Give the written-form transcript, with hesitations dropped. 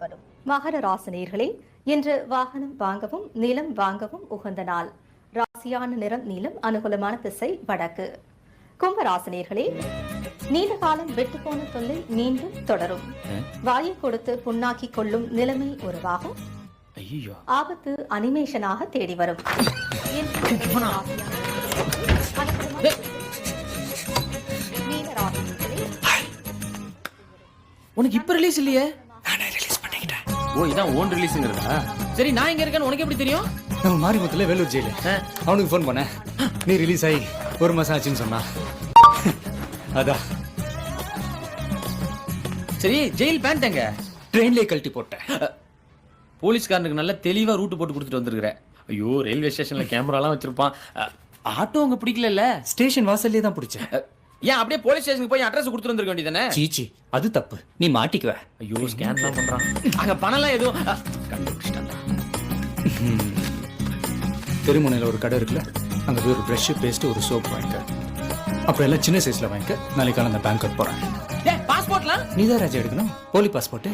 வரும். மகர ராசினியர்களே, இன்று வாகனம் வாங்கவும் நிலம் வாங்கவும் உகந்த நாள். ராசியான நிறம் நீலம், அனுகூலமான திசை வடக்கு. கும்பராசினியர்களே, நீண்ட காலம் விட்டு போன தொல்லை மீண்டும் தொடரும். வாயை கொடுத்து புண்ணாக்கிக் கொள்ளும் நிலைமை உருவாகும். ஆபத்து அனிமேஷனாக தேடி வரும். உனக்கு இப்ப ரிலீஸ் இல்லையே? நானே ரிலீஸ் பண்ணிக்கிட்டேன். ஓ, இதான் ஓன் ரிலீஸ்ங்கிறதா? சரி, நான் இங்க இருக்கேன்னு உனக்கு எப்படி தெரியும்? நம்ம மாரிமுத்துல வேலூர் ஜெயில அவனுக்கு ஃபோன் பண்ணேன். நீ ரிலீஸ் ஆகி 1 மாசம் ஆச்சுன்னு சொன்னா. அதான். சரி, ஜெயில் பேண்ட் எங்க? ட்ரெயின்லயே கழட்டி போட்டேன். போலீஸ்காரனுக்கு நல்ல தெளிவா ரூட் போட்டு கொடுத்துட்டு வந்திருக்கிறேன். ஐயோ, ரயில்வே ஸ்டேஷன்ல கேமராலாம் வச்சிருப்பான். ஆட்டோ உங்க பிடிக்கல? ஸ்டேஷன் வாசல்லே தான் பிடிச்சேன். ஏன் அப்படியே போலீஸ் ஸ்டேஷனுக்கு போய் அட்ரஸ் கொடுத்துட்டு வந்திருக்க வேண்டியதானே? சீச்சி, அது தப்பு. நீ மாட்டிக்குவ. ஐயோ, ஸ்கேன்லாம் பண்றான். அங்க பணம்லாம் எதுவும் கண்டுபிடிச்சிட்டாங்க. தெருமுனையில் ஒரு கடை இருக்குல்ல, அங்க போய் ஒரு ப்ரஷ், பேஸ்ட், ஒரு சோப் வாங்கிக்க. அப்புறம் எல்லாம் சின்ன சைஸ்ல வாங்கிக்க. நாளைக்கு அந்த பேங்க் போறேன். பாஸ்போர்ட்லாம் நீதான் ராஜா எடுக்கணும். போலி பாஸ்போர்ட்.